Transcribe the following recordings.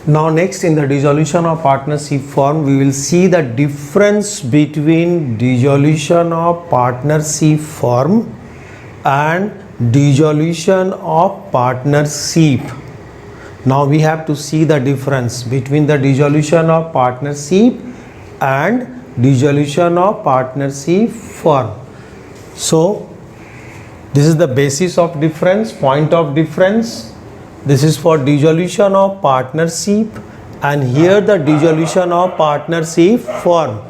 Now next, in the dissolution of partnership form, we will see the difference between dissolution of partnership form and dissolution of partnership. Now we have to see the difference between the dissolution of partnership and dissolution of partnership form. So this is the basis of difference, point of difference. This is for dissolution of partnership, and here the dissolution of partnership form.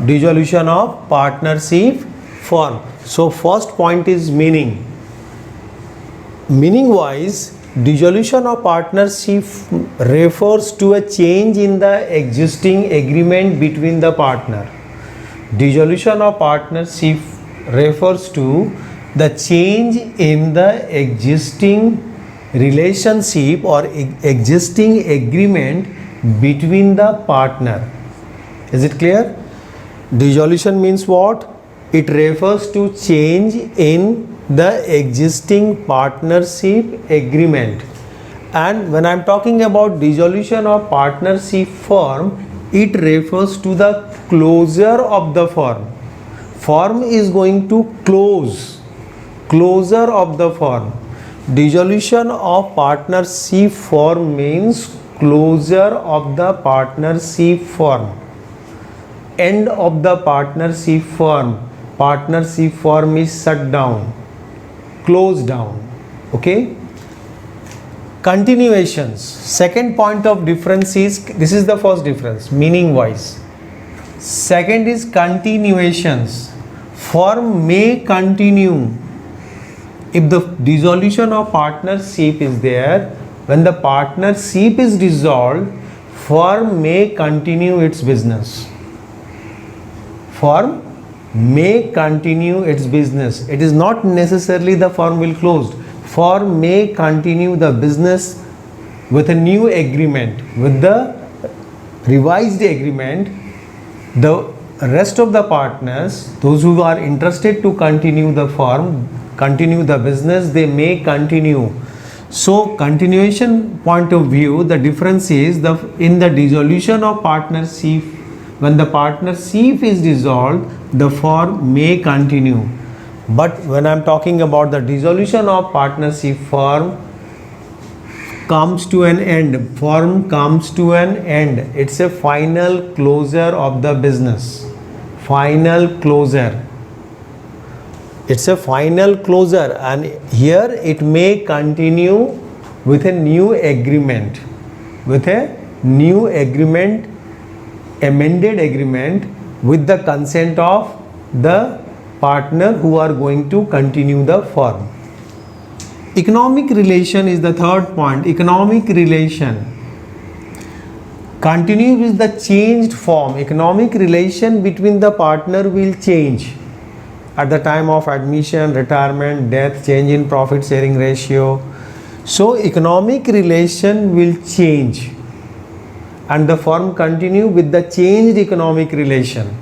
Dissolution of partnership form. So first point is meaning. Meaning wise, dissolution of partnership refers to a change in the existing agreement between the partner. Dissolution of partnership refers to the change in the existing relationship or existing agreement between the partner. Is it clear? Dissolution means what? It refers to change in the existing partnership agreement. And when I am talking about dissolution of partnership form, it refers to the closure of the firm. Firm is going to close. Closure of the firm. Dissolution of partnership form means closure of the partnership firm. End of the partnership firm. Partnership firm is shut down, closed down. Okay. Continuations. Second point of difference is, this is the first difference, meaning wise. Second is continuations. Firm may continue. If the dissolution of partnership is there, when the partnership is dissolved, firm may continue its business. Firm may continue its business. It is not necessarily the firm will close. Firm may continue the business with a new agreement, with the revised agreement. The rest of the partners, those who are interested to continue the firm, continue the business, they may continue. So continuation point of view, the difference is in the dissolution of partnership, when the partnership is dissolved, the firm may continue. But when I am talking about the dissolution of partnership, firm comes to an end. Firm comes to an end. It's a final closure of the business. Final closure. It's a final closure, and here it may continue with a new agreement. With a new agreement, amended agreement, with the consent of the partner who are going to continue the firm. Economic relation is the third point. Economic relation. Continue with the changed form. Economic relation between the partner will change at the time of admission, retirement, death, change in profit sharing ratio. So economic relation will change and the firm continue with the changed economic relation.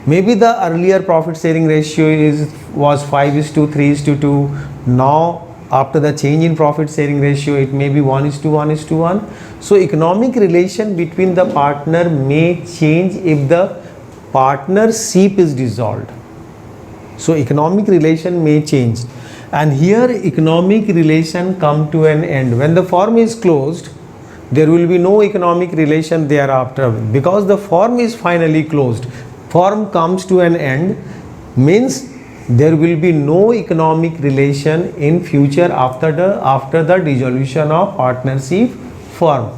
Maybe the earlier profit sharing ratio was 5:3:2. Now after the change in profit sharing ratio, it may be 1:1:1. So economic relation between the partner may change if the partnership is dissolved. So economic relation may change, and here economic relation come to an end. When the firm is closed, there will be no economic relation thereafter, because the firm is finally closed. Firm comes to an end means there will be no economic relation in future after the dissolution of partnership firm.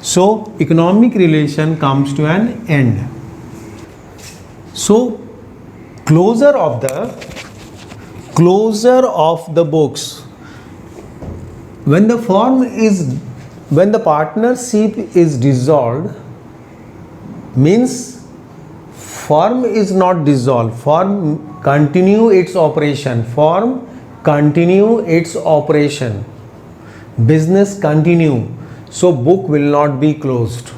So economic relation comes to an end. So closure of the books. When the partnership is dissolved, means firm is not dissolved. Firm continue its operation. Firm continue its operation. Business continue. So book will not be closed.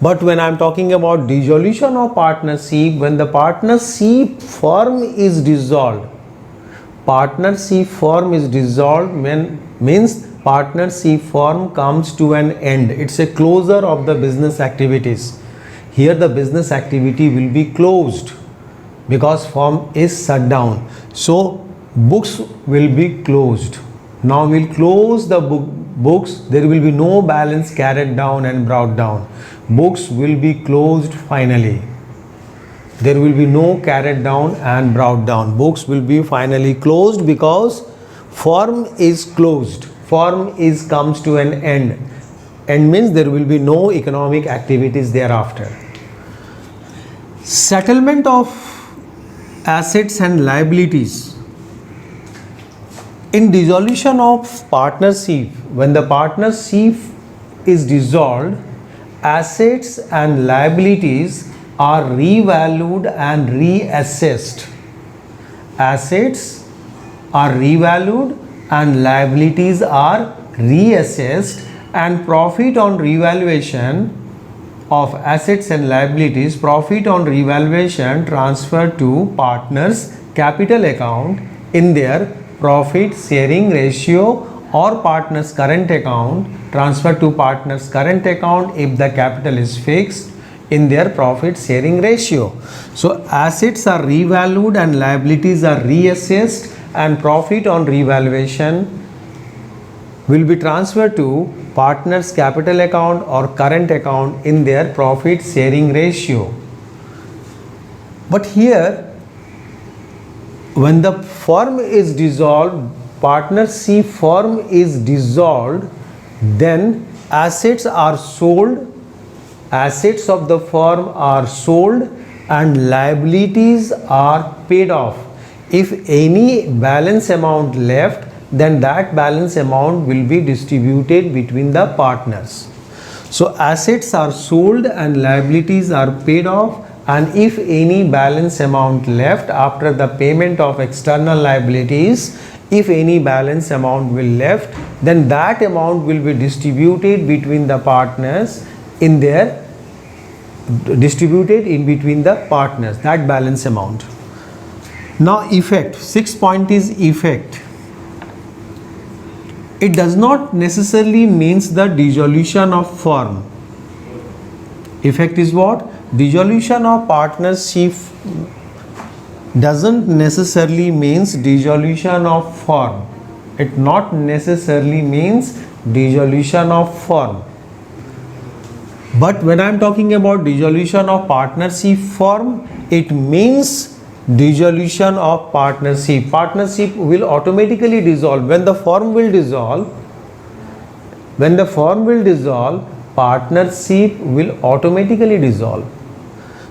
But when I am talking about dissolution of partnership, when the partnership firm is dissolved, partnership firm is dissolved means partnership firm comes to an end. It's a closure of the business activities. Here the business activity will be closed because firm is shut down. So books will be closed. Now we'll close the books. There will be no balance carried down and brought down. Books will be closed finally. There will be no carried down and brought down. Books will be finally closed because firm is closed. Firm is comes to an end. End means there will be no economic activities thereafter. Settlement of assets and liabilities. In dissolution of partnership, when the partnership is dissolved, assets and liabilities are revalued and reassessed. Assets are revalued and liabilities are reassessed, and profit on revaluation of assets and liabilities, profit on revaluation transferred to partners' capital account in their profit sharing ratio, or partners' current account transferred to partners' current account if the capital is fixed in their profit sharing ratio. So assets are revalued and liabilities are reassessed, and profit on revaluation will be transferred to partners capital account or current account in their profit sharing ratio. But here, when the firm is dissolved, partnership firm is dissolved, then assets are sold, assets of the firm are sold, and liabilities are paid off. If any balance amount left, then that balance amount will be distributed between the partners. So assets are sold and liabilities are paid off, and if any balance amount left after the payment of external liabilities, if any balance amount will left, then that amount will be distributed between the partners in their that balance amount. Now effect, 6th point is effect. It does not necessarily means the dissolution of firm. Effect is what? Dissolution of partnership doesn't necessarily means dissolution of firm. It not necessarily means dissolution of firm. But when I am talking about dissolution of partnership firm, it means dissolution of partnership. Partnership will automatically dissolve. When the firm will dissolve, partnership will automatically dissolve.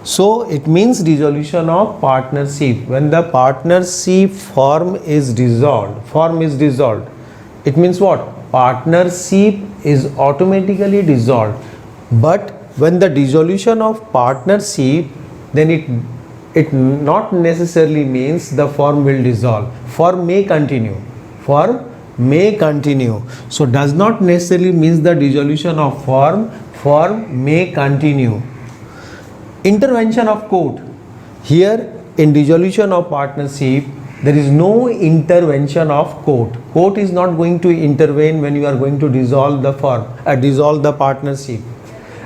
So it means dissolution of partnership. When the partnership firm is dissolved, it means what? Partnership is automatically dissolved. But when the dissolution of partnership, then it not necessarily means the firm will dissolve. Firm may continue. So does not necessarily means the dissolution of firm. Firm may continue. Intervention of court. Here in dissolution of partnership, there is no intervention of court. Court is not going to intervene when you are going to dissolve the firm, dissolve the partnership.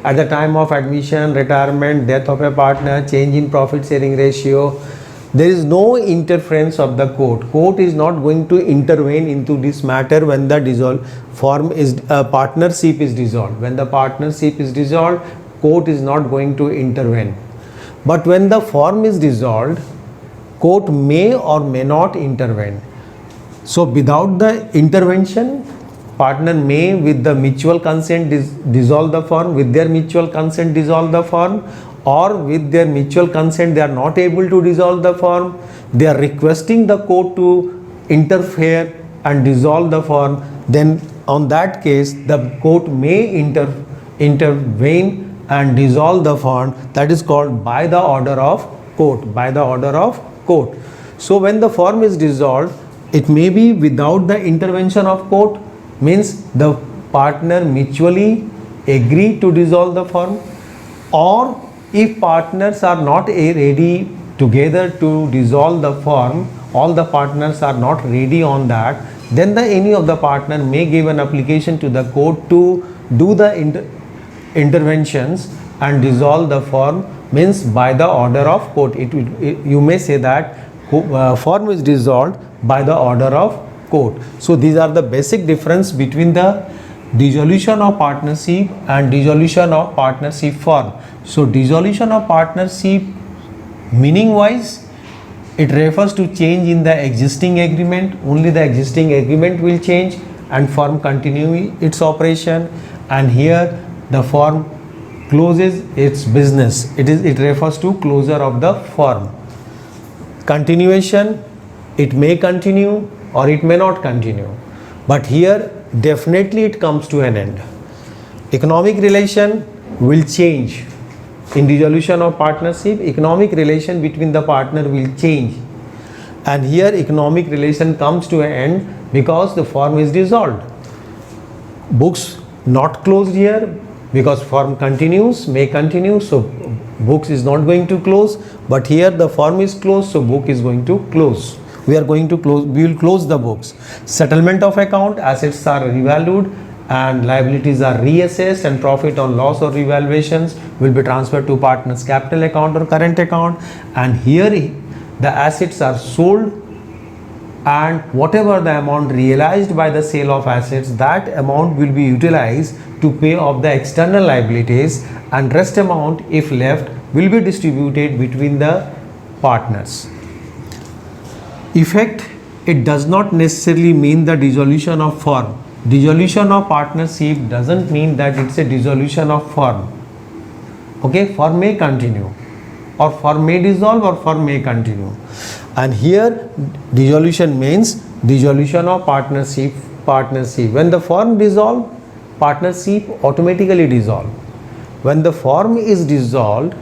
At the time of admission, retirement, death of a partner, change in profit sharing ratio, there is no interference of the court. Court is not going to intervene into this matter when the partnership is dissolved. When the partnership is dissolved, court is not going to intervene. But when the firm is dissolved, court may or may not intervene. So without the intervention, partner may with the mutual consent dissolve the firm, with their mutual consent dissolve the firm, or with their mutual consent they are not able to dissolve the firm, they are requesting the court to interfere and dissolve the firm, then on that case the court may intervene and dissolve the firm. That is called by the order of court. So when the firm is dissolved, it may be without the intervention of court, means the partner mutually agree to dissolve the firm, or if partners are not ready together to dissolve the firm, all the partners are not ready on that, then any of the partner may give an application to the court to do the interventions and dissolve the firm, means by the order of court. You may say that firm is dissolved by the order of court. So these are the basic difference between the dissolution of partnership and dissolution of partnership firm. So dissolution of partnership, meaning wise, it refers to change in the existing agreement. Only the existing agreement will change and firm continue its operation, and here the firm closes its business. It refers to closure of the firm. Continuation, it may continue or it may not continue, but here definitely it comes to an end. Economic relation will change. In dissolution of partnership, economic relation between the partner will change, and here economic relation comes to an end because the firm is dissolved. Books not closed here because firm continues, may continue, so books is not going to close, but here the firm is closed, so book is going to close. We will close the books. Settlement of account, assets are revalued and liabilities are reassessed, and profit on loss or revaluations will be transferred to partner's capital account or current account, and here the assets are sold, and whatever the amount realized by the sale of assets, that amount will be utilized to pay off the external liabilities, and rest amount, if left, will be distributed between the partners. Effect, it does not necessarily mean the dissolution of firm. Dissolution of partnership doesn't mean that it's a dissolution of firm. Okay, firm may continue, or firm may dissolve, or firm may continue. And here dissolution means dissolution of partnership. When the firm dissolve, partnership automatically dissolve. When the firm is dissolved,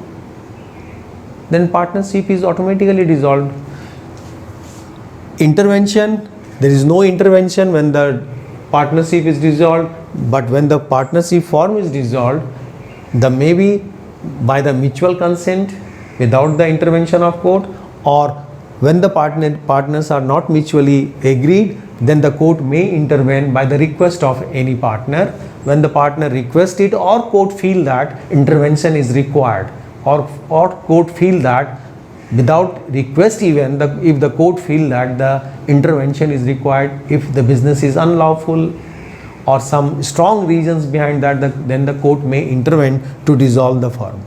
then partnership is automatically dissolved. Intervention, there is no intervention when the partnership is dissolved, but when the partnership firm is dissolved, the maybe by the mutual consent without the intervention of court, or when the partners are not mutually agreed, then the court may intervene by the request of any partner. When the partner requests it, or court feel that intervention is required, or court feel that without request, even if the court feel that the intervention is required, if the business is unlawful or some strong reasons behind that, then the court may intervene to dissolve the firm.